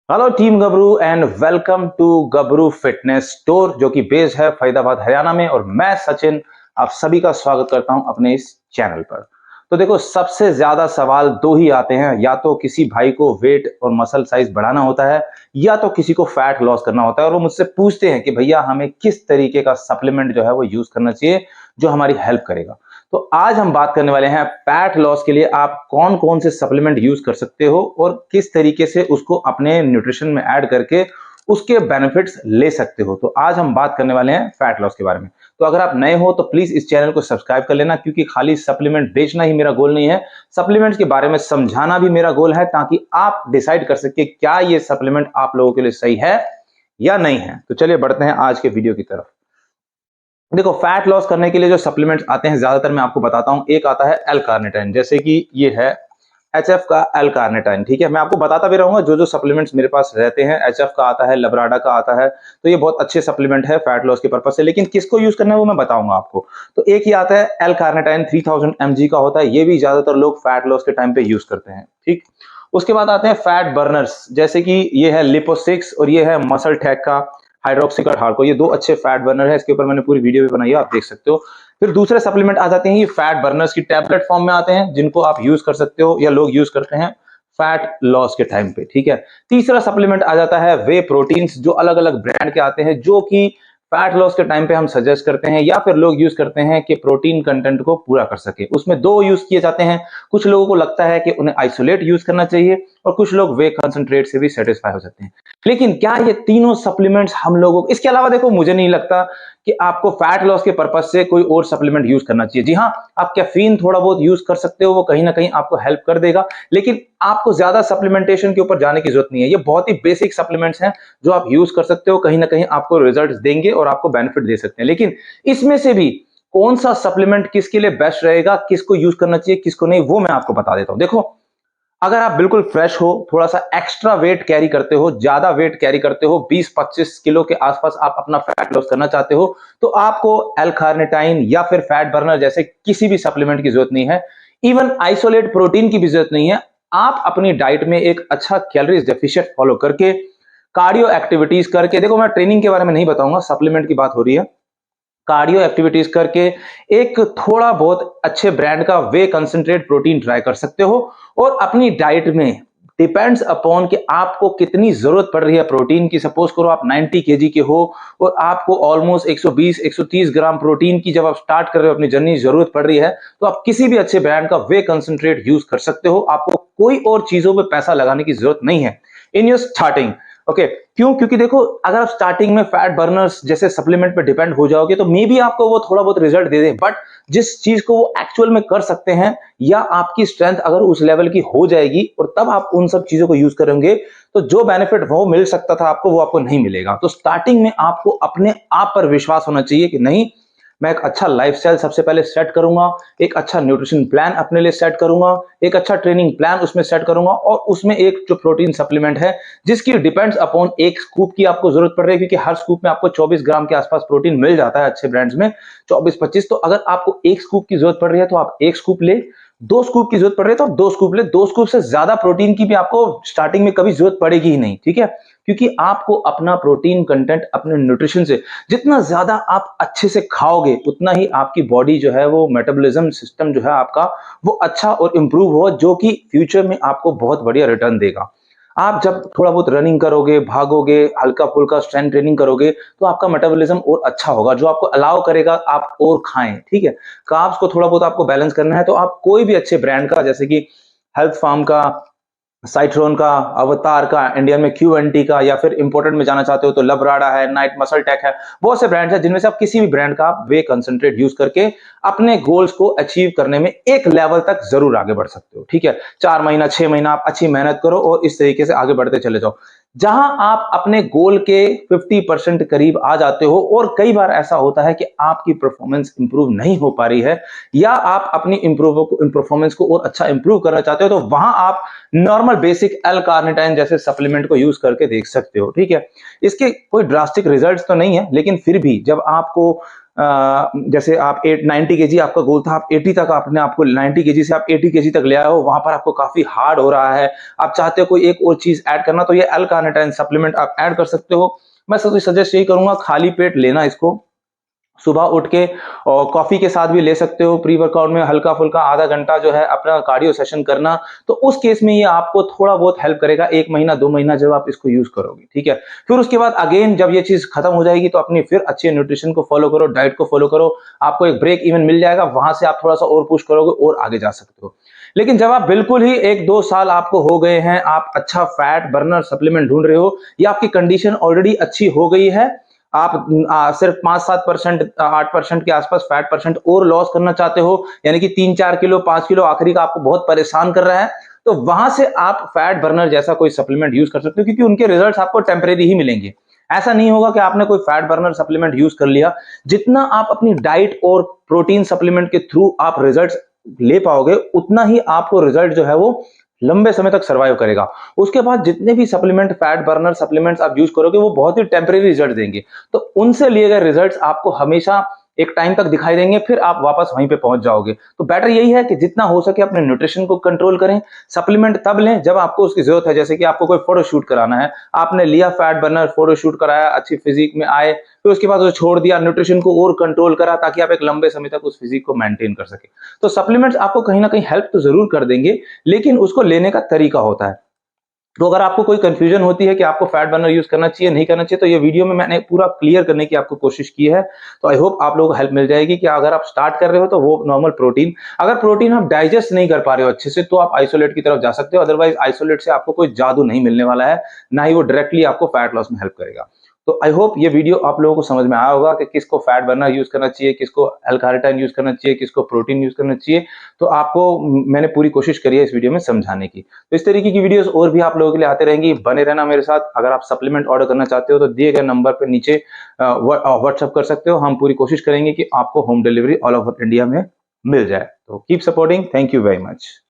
Hello team Gabru and welcome to Gabru fitness store जो कि based है फरीदाबाद हरियाणा में। और मैं सचिन आप सभी का स्वागत करता हूं अपने इस चैनल पर। तो देखो, सबसे ज्यादा सवाल दो ही आते हैं, या तो किसी भाई को वेट और मसल साइज बढ़ाना होता है या तो किसी को फैट लॉस करना होता है, और वो मुझसे पूछते हैं कि भैया हमें किस तरीके का सप्लीमेंट जो है वो यूज करना चाहिए जो हमारी हेल्प करेगा। तो आज हम बात करने वाले हैं फैट लॉस के लिए आप कौन कौन से सप्लीमेंट यूज कर सकते हो और किस तरीके से उसको अपने न्यूट्रिशन में ऐड करके उसके बेनिफिट्स ले सकते हो। तो आज हम बात करने वाले हैं फैट लॉस के बारे में। तो अगर आप नए हो तो प्लीज इस चैनल को सब्सक्राइब कर लेना, क्योंकि खाली सप्लीमेंट बेचना ही मेरा गोल नहीं है, सप्लीमेंट्स के बारे में समझाना भी मेरा गोल है, ताकि आप डिसाइड कर सके क्या ये सप्लीमेंट आप लोगों के लिए सही है या नहीं है। तो चलिए बढ़ते हैं आज के वीडियो की तरफ। देखो, फैट लॉस करने के लिए जो सप्लीमेंट्स आते हैं ज्यादातर मैं आपको बताता हूं। एक आता है एल कार्निटाइन, जैसे कि ये है एचएफ का एल कार्निटाइन। ठीक है, मैं आपको बताता भी रहूंगा जो जो सप्लीमेंट्स मेरे पास रहते हैं। एचएफ का आता है, लबराडा का आता है, तो ये बहुत अच्छे सप्लीमेंट है फैट लॉस के पर्पज से। लेकिन किसको यूज करना है वो मैं बताऊंगा आपको। तो एक ही आता है एल कार्निटाइन, 3000 mg का होता है। ये भी ज्यादातर लोग फैट लॉस के टाइम पे यूज करते हैं। ठीक, उसके बाद आते हैं फैट बर्नर्स, जैसे कि ये है लिपो6 और ये है मसल टैक का हाइड्रोक्सिकट हार्को। ये दो अच्छे फैट बर्नर है, इसके ऊपर मैंने पूरी वीडियो भी बनाई है, आप देख सकते हो। फिर दूसरे सप्लीमेंट आ जाते हैं, ये फैट बर्नर्स की टैबलेट फॉर्म में आते हैं, जिनको आप यूज कर सकते हो या लोग यूज करते हैं फैट लॉस के टाइम पे। ठीक है, तीसरा सप्लीमेंट आ जाता है वे प्रोटीन्स, जो अलग अलग ब्रांड के आते हैं, जो कि फैट लॉस के टाइम पे हम सजेस्ट करते हैं या फिर लोग यूज करते हैं कि प्रोटीन कंटेंट को पूरा कर सके। उसमें दो यूज किए जाते हैं। कुछ लोगों को लगता है कि उन्हें आइसोलेट यूज करना चाहिए और कुछ लोग वे कंसंट्रेट से भी सेटिस्फाई हो सकते हैं। लेकिन क्या ये तीनों सप्लीमेंट्स हम लोगों को, इसके अलावा देखो, मुझे नहीं लगता कि आपको फैट लॉस के पर्पज से कोई और सप्लीमेंट यूज करना चाहिए। जी हाँ, आप कैफीन थोड़ा बहुत यूज कर सकते हो, वो कहीं ना कहीं आपको हेल्प कर देगा, लेकिन आपको ज्यादा सप्लीमेंटेशन के ऊपर जाने की जरूरत नहीं है। ये बहुत ही बेसिक सप्लीमेंट्स हैं जो आप यूज कर सकते हो, कहीं ना कहीं आपको रिजल्ट देंगे और आपको बेनिफिट दे सकते हैं। लेकिन इसमें से भी कौन सा सप्लीमेंट किसके लिए बेस्ट रहेगा, किसको यूज करना चाहिए किसको नहीं, वो मैं आपको बता देता हूं। देखो, अगर आप बिल्कुल फ्रेश हो, थोड़ा सा एक्स्ट्रा वेट कैरी करते हो, ज्यादा वेट कैरी करते हो, 20-25 किलो के आसपास आप अपना फैट लॉस करना चाहते हो, तो आपको एल कार्निटाइन या फिर फैट बर्नर जैसे किसी भी सप्लीमेंट की जरूरत नहीं है। इवन आइसोलेट प्रोटीन की भी जरूरत नहीं है। आप अपनी डाइट में एक अच्छा कैलोरीज डेफिशिएंट फॉलो करके, कार्डियो एक्टिविटीज करके, देखो मैं ट्रेनिंग के बारे में नहीं बताऊंगा, सप्लीमेंट की बात हो रही है, कार्डियो एक्टिविटीज करके एक थोड़ा बहुत अच्छे ब्रांड का वे कंसंट्रेट प्रोटीन ट्राई कर सकते हो। और अपनी डाइट में डिपेंड्स अपॉन कि आपको कितनी जरूरत पड़ रही है प्रोटीन की। सपोज करो आप 90 केजी के हो और आपको ऑलमोस्ट 120-130 ग्राम प्रोटीन की जब आप स्टार्ट कर रहे हो अपनी जर्नी जरूरत पड़ रही है, तो आप किसी भी अच्छे ब्रांड का वे कंसंट्रेट यूज कर सकते हो। आपको कोई और चीजों पे पैसा लगाने की जरूरत नहीं है इन योर स्टार्टिंग। ओके, क्यों? क्योंकि देखो, अगर आप स्टार्टिंग में फैट बर्नर्स जैसे सप्लीमेंट पे डिपेंड हो जाओगे तो मे बी आपको वो थोड़ा बहुत रिजल्ट दे दे, बट जिस चीज को वो एक्चुअल में कर सकते हैं, या आपकी स्ट्रेंथ अगर उस लेवल की हो जाएगी और तब आप उन सब चीजों को यूज करेंगे, तो जो बेनिफिट वो मिल सकता था आपको, वो आपको नहीं मिलेगा। तो स्टार्टिंग में आपको अपने आप पर विश्वास होना चाहिए कि नहीं, मैं एक अच्छा लाइफस्टाइल सबसे पहले सेट करूंगा, एक अच्छा न्यूट्रिशन प्लान अपने लिए सेट करूंगा, एक अच्छा ट्रेनिंग प्लान उसमें सेट करूंगा, और उसमें एक जो प्रोटीन सप्लीमेंट है जिसकी डिपेंड्स अपॉन एक स्कूप की आपको जरूरत पड़ रही है, क्योंकि हर स्कूप में आपको 24 ग्राम के आसपास प्रोटीन मिल जाता है अच्छे ब्रांड्स में, 24-25। तो अगर आपको एक स्कूप की जरूरत पड़ रही है तो आप एक स्कूप ले, दो स्कूप की जरूरत पड़ रही है तो आप दो स्कूप ले। दो स्कूप से ज्यादा प्रोटीन की भी आपको स्टार्टिंग में कभी जरूरत पड़ेगी ही नहीं। ठीक है, क्योंकि आपको अपना प्रोटीन कंटेंट अपने न्यूट्रिशन से जितना ज्यादा आप अच्छे से खाओगे, उतना ही आपकी बॉडी जो है वो मेटाबॉलिज्म सिस्टम जो है आपका वो अच्छा और इंप्रूव हो, जो कि फ्यूचर में आपको बहुत बढ़िया रिटर्न देगा। आप जब थोड़ा बहुत रनिंग करोगे, भागोगे, हल्का फुल्का स्ट्रेंथ ट्रेनिंग करोगे, तो आपका मेटाबॉलिज्म और अच्छा होगा, जो आपको अलाउ करेगा आप और खाएं। ठीक है, कार्ब्स को थोड़ा बहुत आपको बैलेंस करना है, तो आप कोई भी अच्छे ब्रांड का, जैसे कि हेल्थ फार्म का, साइट्रोन का, अवतार का, इंडियन में क्यूएनटी का, या फिर इंपोर्टेड में जाना चाहते हो तो लबराडा है, नाइट मसल टेक है, बहुत से ब्रांड्स हैं जिनमें से आप किसी भी ब्रांड का वे कंसंट्रेट यूज करके अपने गोल्स को अचीव करने में एक लेवल तक जरूर आगे बढ़ सकते हो। ठीक है, 4 महीना 6 महीना आप अच्छी मेहनत करो और इस तरीके से आगे बढ़ते चले जाओ। जहां आप अपने गोल के 50% करीब आ जाते हो, और कई बार ऐसा होता है कि आपकी परफॉर्मेंस इंप्रूव नहीं हो पा रही है, या आप अपनी परफॉर्मेंस को और अच्छा इंप्रूव करना चाहते हो, तो वहां आप नॉर्मल बेसिक एल कार्निटाइन जैसे सप्लीमेंट को यूज करके देख सकते हो। ठीक है, इसके कोई ड्रास्टिक रिजल्ट्स तो नहीं है, लेकिन फिर भी जब आपको जैसे आप 90 केजी आपका गोल था, आप 80 तक आपने आपको 90 केजी से आप 80 केजी तक ले आए हो, वहां पर आपको काफी हार्ड हो रहा है, आप चाहते हो कोई एक और चीज ऐड करना, तो ये L-कार्निटाइन सप्लीमेंट आप ऐड कर सकते हो। मैं सजेस्ट यही करूंगा, खाली पेट लेना इसको, सुबह उठ के और कॉफी के साथ भी ले सकते हो, प्री वर्कआउट में हल्का फुल्का आधा घंटा जो है अपना कार्डियो सेशन करना, तो उस केस में ये आपको थोड़ा बहुत हेल्प करेगा 1 महीना 2 महीना जब आप इसको यूज करोगे, ठीक है। फिर उसके बाद अगेन जब ये चीज खत्म हो जाएगी तो अपनी फिर अच्छे न्यूट्रिशन को फॉलो करो, डाइट को फॉलो करो, आपको एक ब्रेक इवन मिल जाएगा, वहां से आप थोड़ा सा और पुश करोगे और आगे जा सकते हो। लेकिन जब आप बिल्कुल ही 1-2 साल आपको हो गए हैं, आप अच्छा फैट बर्नर सप्लीमेंट ढूंढ रहे हो, या आपकी कंडीशन ऑलरेडी अच्छी हो गई है, आप सिर्फ 5-7%, 8% के आसपास फैट परसेंट और लॉस करना चाहते हो, यानी कि 3-4 किलो 5 किलो आखिरी का आपको बहुत परेशान कर रहा है, तो वहां से आप फैट बर्नर जैसा कोई सप्लीमेंट यूज कर सकते हो, क्योंकि उनके रिजल्ट्स आपको टेम्परेरी ही मिलेंगे। ऐसा नहीं होगा कि आपने कोई फैट बर्नर सप्लीमेंट यूज कर लिया, जितना आप अपनी डाइट और प्रोटीन सप्लीमेंट के थ्रू आप रिजल्ट्स ले पाओगे, उतना ही आपको रिजल्ट जो है वो लंबे समय तक सर्वाइव करेगा। उसके बाद जितने भी सप्लीमेंट फैट बर्नर सप्लीमेंट्स आप यूज करोगे वो बहुत ही टेम्परेरी रिजल्ट देंगे, तो उनसे लिए गए रिजल्ट्स आपको हमेशा एक टाइम तक दिखाई देंगे, फिर आप वापस वहीं पे पहुंच जाओगे। तो बेटर यही है कि जितना हो सके अपने न्यूट्रिशन को कंट्रोल करें, सप्लीमेंट तब लें जब आपको उसकी जरूरत है, जैसे कि आपको कोई फोटो शूट कराना है, आपने लिया फैट बर्नर, फोटो शूट कराया, अच्छी फिजिक में आए, फिर उसके बाद उसे छोड़ दिया, न्यूट्रिशन को और कंट्रोल करा ताकि आप एक लंबे समय तक उस फिजिक को मेंटेन कर सके। तो सप्लीमेंट्स आपको कहीं ना कहीं हेल्प तो जरूर कर देंगे, लेकिन उसको लेने का तरीका होता है। तो अगर आपको कोई कंफ्यूजन होती है कि आपको फैट बर्नर यूज करना चाहिए नहीं करना चाहिए, तो ये वीडियो में मैंने पूरा क्लियर करने की आपको कोशिश की है। तो आई होप आप लोगों को हेल्प मिल जाएगी कि अगर आप स्टार्ट कर रहे हो तो वो नॉर्मल प्रोटीन, अगर प्रोटीन आप डाइजेस्ट नहीं कर पा रहे हो अच्छे से, तो आप आइसोलेट की तरफ जा सकते हो, अदरवाइज आइसोलेट से आपको कोई जादू नहीं मिलने वाला है, ना ही वो डायरेक्टली आपको फैट लॉस में हेल्प करेगा। तो आई होप ये वीडियो आप लोगों को समझ में आया होगा कि किसको फैट बर्नर यूज करना चाहिए, किसको L-कार्निटाइन यूज करना चाहिए, किसको प्रोटीन यूज करना चाहिए। तो आपको मैंने पूरी कोशिश करी है इस वीडियो में समझाने की। तो इस तरीके की वीडियोस और भी आप लोगों के लिए आते रहेंगी, बने रहना मेरे साथ। अगर आप सप्लीमेंट ऑर्डर करना चाहते हो तो दिए गए नंबर पर नीचे व्हाट्सअप कर सकते हो, हम पूरी कोशिश करेंगे कि आपको home delivery all over India में मिल जाए। तो keep supporting, thank you very much.